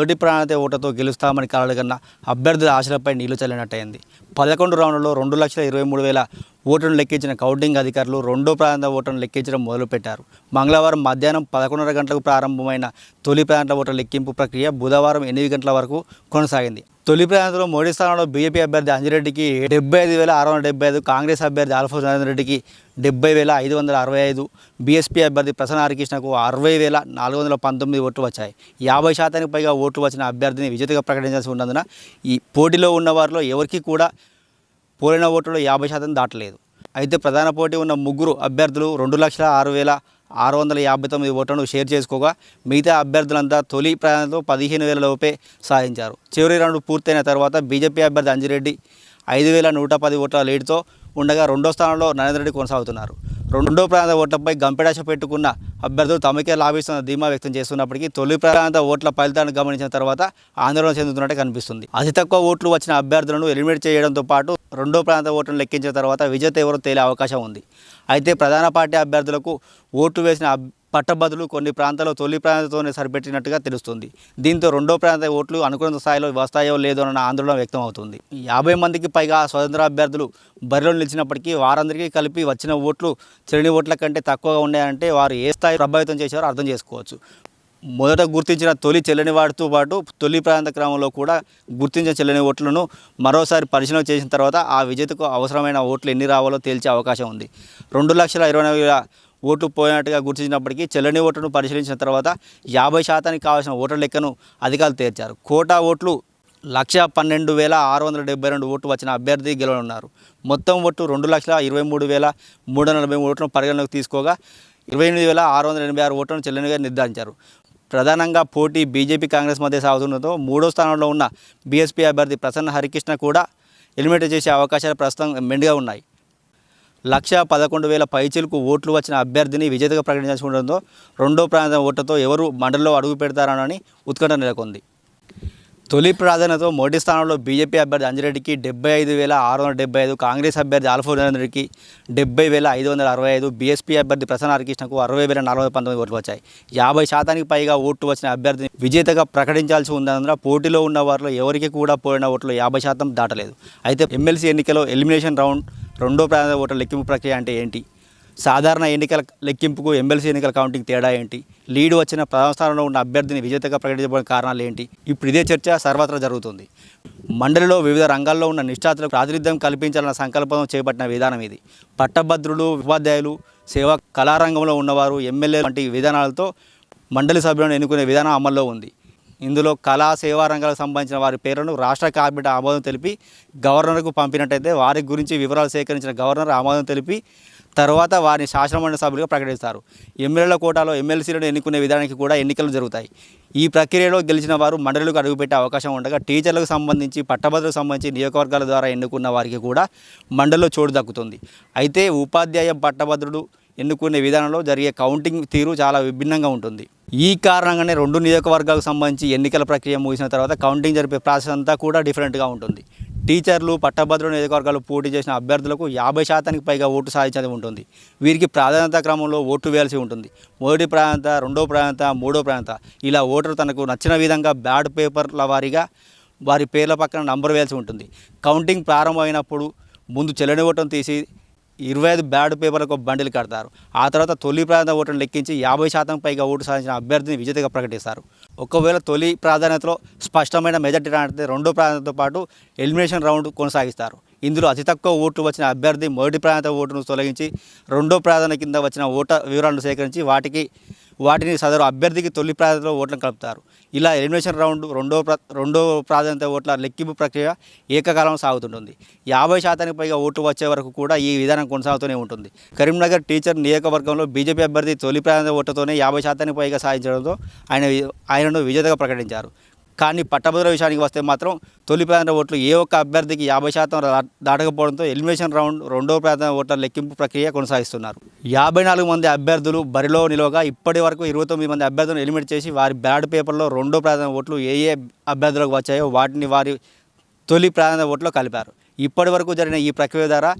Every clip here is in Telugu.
మొదటి ప్రాంతీయ ఓటుతో గెలుస్తామని కలలుగన్న అభ్యర్థుల ఆశలపై నీళ్లు చల్లినట్టయింది. 11 రౌండ్లలో 2,23,000 ఓటును లెక్కించిన కౌంటింగ్ అధికారులు రెండో ప్రాంత ఓటును లెక్కించడం మొదలుపెట్టారు. మంగళవారం మధ్యాహ్నం 11:30 గంటలకు ప్రారంభమైన తొలి ప్రాంత ఓట్ల లెక్కింపు ప్రక్రియ బుధవారం 8 గంటల వరకు కొనసాగింది. తొలి ప్రాంతంలో మోడీ స్థానంలో బీజేపీ అభ్యర్థి అంజిరెడ్డికి 75,675, కాంగ్రెస్ అభ్యర్థి ఆల్ఫోన్స్ రెడ్డికి 70,565, బీఎస్పీ అభ్యర్థి ప్రసన్న హరికృష్ణకు 60,419 ఓట్లు వచ్చాయి. 50% పైగా ఓట్లు వచ్చిన అభ్యర్థిని విజేతగా ప్రకటించాల్సి ఉన్నందున ఈ పోటీలో ఉన్న వారిలో ఎవరికి కూడా పోలిన ఓట్లలో 50% దాటలేదు. అయితే ప్రధాన పోటీ ఉన్న ముగ్గురు అభ్యర్థులు 2,06,659 ఓట్లను షేర్ చేసుకోగా మిగతా అభ్యర్థులంతా తొలి ప్రాంతంలో 15,000 లోపే సాధించారు. చివరి రౌండ్ పూర్తయిన తర్వాత బీజేపీ అభ్యర్థి అంజిరెడ్డి 5,110 ఓట్ల లీడ్తో ఉండగా రెండో స్థానంలో నరేందర్ రెడ్డి కొనసాగుతున్నారు. రెండో ప్రాంత ఓట్లపై గంపెడాశ పెట్టుకున్న అభ్యర్థులు తమకే లాభిస్తున్న ధీమా వ్యక్తం చేస్తున్నప్పటికీ తొలి ప్రాంత ఓట్ల ఫలితాలను గమనించిన తర్వాత ఆందోళన చెందుతున్నట్టే కనిపిస్తుంది. అతి తక్కువ ఓట్లు వచ్చిన అభ్యర్థులను ఎలిమినేట్ చేయడంతో పాటు రెండో ప్రాంత ఓట్లను లెక్కించిన తర్వాత విజేత ఎవరో తేలే అవకాశం ఉంది. అయితే ప్రధాన పార్టీ అభ్యర్థులకు ఓట్లు వేసిన పట్టభద్రులు కొన్ని ప్రాంతాల్లో తొలి ప్రాంతంతోనే సరిపెట్టినట్టుగా తెలుస్తుంది. దీంతో రెండో ప్రాంత ఓట్లు అనుకున్న స్థాయిలో వస్తాయో లేదో అన్న ఆందోళన వ్యక్తం అవుతుంది. 50 మందికి పైగా స్వతంత్ర అభ్యర్థులు బరిలో నిలిచినప్పటికీ వారందరికీ కలిపి వచ్చిన ఓట్లు చెల్లని ఓట్ల కంటే తక్కువగా ఉన్నాయంటే వారు ఏ స్థాయి ప్రభావితం చేశారో అర్థం చేసుకోవచ్చు. మొదట గుర్తించిన తొలి చెల్లని వాటితో పాటు తొలి ప్రాంత క్రమంలో కూడా గుర్తించిన చెల్లని ఓట్లను మరోసారి పరిశీలన చేసిన తర్వాత ఆ విజేతకు అవసరమైన ఓట్లు ఎన్ని రావాలో తేల్చే అవకాశం ఉంది. 2,20,000 ఓట్లు పోయినట్టుగా గుర్తించినప్పటికీ చెల్లని ఓట్లను పరిశీలించిన తర్వాత 50% కావాల్సిన ఓట్ల లెక్కను అధికారులు తేల్చారు. కోటా ఓట్లు 1,12,672 ఓట్లు వచ్చిన అభ్యర్థి గెలవనున్నారు. మొత్తం ఓట్లు 2,23,340 ఓట్లను పరిగణలోకి తీసుకోగా 28,686 ఓట్లను చెల్లినగా నిర్ధారించారు. ప్రధానంగా పోటీ బీజేపీ కాంగ్రెస్ మధ్య సాగుతుండటంతో మూడో స్థానంలో ఉన్న బీఎస్పీ అభ్యర్థి ప్రసన్న హరికృష్ణ కూడా ఎలిమినేట్ చేసే అవకాశాలు ప్రస్తుతం మెండుగా ఉన్నాయి. 1,11,000 పైచిలకు ఓట్లు వచ్చిన అభ్యర్థిని విజేతగా ప్రకటించాల్సి ఉండడంతో రెండో ప్రాంత ఓట్లతో ఎవరు మండలిలో అడుగు పెడతారని ఉత్కంఠ నెలకొంది. తొలి ప్రాధాన్యతతో మొదటి స్థానంలో బీజేపీ అభ్యర్థి అంజిరెడ్డికి 75,675, కాంగ్రెస్ అభ్యర్థి ఆల్ఫోన్స్ రెడ్డికి 70,565, బీఎస్పీ అభ్యర్థి ప్రసన్న హరికృష్ణకు 60,419 ఓట్లు వచ్చాయి. 50% పైగా ఓట్లు వచ్చిన అభ్యర్థిని విజేతగా ప్రకటించాల్సి ఉన్నందున పోటీలో ఉన్న వారిలో ఎవరికి కూడా పోయిన ఓట్లు 50% దాటలేదు. అయితే ఎమ్మెల్సీ ఎన్నికలో ఎలిమినేషన్ రౌండ్ రెండో ప్రాంత ఓట్ల లెక్కింపు ప్రక్రియ అంటే ఏంటి? సాధారణ ఎన్నికల లెక్కింపుకు ఎమ్మెల్సీ ఎన్నికల కౌంటింగ్ తేడా ఏంటి? లీడ్ వచ్చిన ప్రథమ స్థానంలో ఉన్న అభ్యర్థిని విజేతగా ప్రకటించబడిన కారణాలు ఏంటి? ఇప్పుడు ఇదే చర్చ సర్వత్రా జరుగుతుంది. మండలిలో వివిధ రంగాల్లో ఉన్న నిష్ఠాతులకు ప్రాతినిధ్యం కల్పించాలన్న సంకల్పం చేపట్టిన విధానం ఇది. పట్టభద్రులు, ఉపాధ్యాయులు, సేవా కళారంగంలో ఉన్నవారు, ఎమ్మెల్యే వంటి విధానాలతో మండలి సభ్యులను ఎన్నుకునే విధానం అమల్లో ఉంది. ఇందులో కళా సేవా రంగాలకు సంబంధించిన వారి పేర్లను రాష్ట్ర కేబినెట్ ఆమోదం తెలిపి గవర్నర్కు పంపినట్టయితే వారి గురించి వివరాలు సేకరించిన గవర్నర్ ఆమోదం తెలిపి తర్వాత వారిని శాసనమండలి సభ్యులుగా ప్రకటిస్తారు. ఎమ్మెల్యేల కోటాలో ఎమ్మెల్సీలను ఎన్నుకునే విధానానికి కూడా ఎన్నికలు జరుగుతాయి. ఈ ప్రక్రియలో గెలిచిన వారు మండలికి అడుగుపెట్టే అవకాశం ఉండగా టీచర్లకు సంబంధించి, పట్టభద్రులకు సంబంధించి నియోజకవర్గాల ద్వారా ఎన్నుకున్న వారికి కూడా మండలిలో చోటు దక్కుతుంది. అయితే ఉపాధ్యాయ, పట్టభద్రుడు ఎన్నుకునే విధానంలో జరిగే కౌంటింగ్ తీరు చాలా విభిన్నంగా ఉంటుంది. ఈ కారణంగానే రెండు నియోజకవర్గాలకు సంబంధించి ఎన్నికల ప్రక్రియ ముగిసిన తర్వాత కౌంటింగ్ జరిపే ప్రాసెస్ అంతా కూడా డిఫరెంట్గా ఉంటుంది. టీచర్లు, పట్టభద్రుల నియోజకవర్గాలు పోటీ చేసిన అభ్యర్థులకు 50% పైగా ఓటు సాధించేది ఉంటుంది. వీరికి ప్రాధాన్యత క్రమంలో ఓటు వేయాల్సి ఉంటుంది. మొదటి ప్రాంత, రెండో ప్రాంత, మూడో ప్రాంత ఇలా ఓటరు తనకు నచ్చిన విధంగా బ్యాడ్ పేపర్ల వారీగా వారి పేర్ల పక్కన నంబర్ వేయాల్సి ఉంటుంది. కౌంటింగ్ ప్రారంభమైనప్పుడు ముందు చెల్లని ఓటును తీసి 25 బ్యాడ్ పేపర్లకు బండిలు కడతారు. ఆ తర్వాత తొలి ప్రాంత ఓటును లెక్కించి 50% పైగా ఓటు సాధించిన అభ్యర్థిని విజేతగా ప్రకటిస్తారు. ఒకవేళ తొలి ప్రాధాన్యతలో స్పష్టమైన మెజార్టీ రానిస్తే రెండో ప్రాంతంతో పాటు ఎలిమినేషన్ రౌండ్ కొనసాగిస్తారు. ఇందులో అతి తక్కువ ఓట్లు వచ్చిన అభ్యర్థి మొదటి ప్రాంత ఓటును తొలగించి రెండో ప్రాధాన్యత కింద వచ్చిన ఓట వివరాలను సేకరించి వాటిని సదరు అభ్యర్థికి తొలి ప్రాధాన్యతలో ఓట్లను కలుపుతారు. ఇలా ఎలిమినేషన్ రౌండ్ రెండో ప్రాధాన్యత ఓట్ల లెక్కింపు ప్రక్రియ ఏకకాలంలో సాగుతుంటుంది. 50% పైగా ఓట్లు వచ్చే వరకు కూడా ఈ విధానం కొనసాగుతూనే ఉంటుంది. కరీంనగర్ టీచర్ నియోజకవర్గంలో బీజేపీ అభ్యర్థి తొలి ప్రాధాన్యత ఓట్లతోనే 50% పైగా సాధించడంతో ఆయనను విజేతగా ప్రకటించారు. కానీ పట్టభద్రుల విషయానికి వస్తే మాత్రం తొలి ప్రాంత ఓట్లు ఏ ఒక్క అభ్యర్థికి 50% దాటకపోవడంతో ఎలిమినేషన్ రౌండ్ రెండో ప్రాంత ఓట్ల లెక్కింపు ప్రక్రియ కొనసాగిస్తున్నారు. 54 మంది అభ్యర్థులు బరిలో నిలవగా ఇప్పటి వరకు 29 మంది అభ్యర్థులను ఎలిమినేట్ చేసి వారి బ్యాడ్ పేపర్లో రెండో ప్రాంత ఓట్లు ఏ అభ్యర్థులకు వచ్చాయో వాటిని వారి తొలి ప్రాంత ఓట్లో కలిపారు. ఇప్పటి వరకు జరిగిన ఈ ప్రక్రియ ద్వారా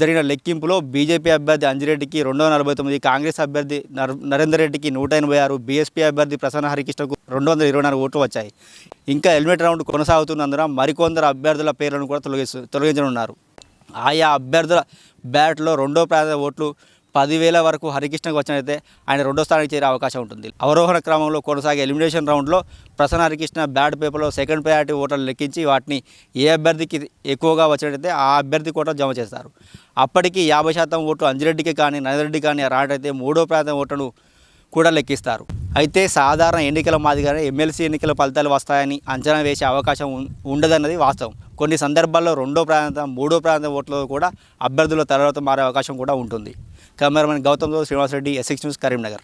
జరిగిన లెక్కింపులో బీజేపీ అభ్యర్థి అంజిరెడ్డికి 249, కాంగ్రెస్ అభ్యర్థి నరేందర్ రెడ్డికి 186, బీఎస్పీ అభ్యర్థి ప్రసన్న హరికృష్ణకు 224 ఓట్లు వచ్చాయి. ఇంకా ఎలిమినేట్ రౌండ్ కొనసాగుతున్నందున మరికొందరు అభ్యర్థుల పేర్లను కూడా తొలగించనున్నారు. ఆయా అభ్యర్థుల బ్యాట్లో రెండో ప్రాంత ఓట్లు 10,000 వరకు హరికృష్ణకు వచ్చినట్లయితే ఆయన రెండో స్థానానికి చేరే అవకాశం ఉంటుంది. అవరోహణ క్రమంలో కొనసాగే ఎలిమినేషన్ రౌండ్లో ప్రసన్న హరికృష్ణ బ్యాట్ పేపర్లో సెకండ్ ప్రయారిటీ ఓట్లను లెక్కించి వాటిని ఏ అభ్యర్థికి ఎక్కువగా వచ్చినట్లయితే ఆ అభ్యర్థి కోట జమ చేస్తారు. అప్పటికి 50% ఓట్లు అంజిరెడ్డికి కానీ నరేందర్ రెడ్డి కానీ రానట్లయితే మూడో ప్రాంతం ఓట్లను కూడా లెక్కిస్తారు. అయితే సాధారణ ఎన్నికల మాదిరిగానే ఎమ్మెల్సీ ఎన్నికల ఫలితాలు వస్తాయని అంచనా వేసే అవకాశం ఉండదన్నది వాస్తవం. కొన్ని సందర్భాల్లో రెండో ప్రాంతం మూడో ప్రాంతం ఓట్లలో కూడా అభ్యర్థుల తర్వాత మారే అవకాశం కూడా ఉంటుంది. కెమెరామెన్ గౌతమ్తో శ్రీనివాస్ రెడ్డి, S6 న్యూస్, కరీంనగర్.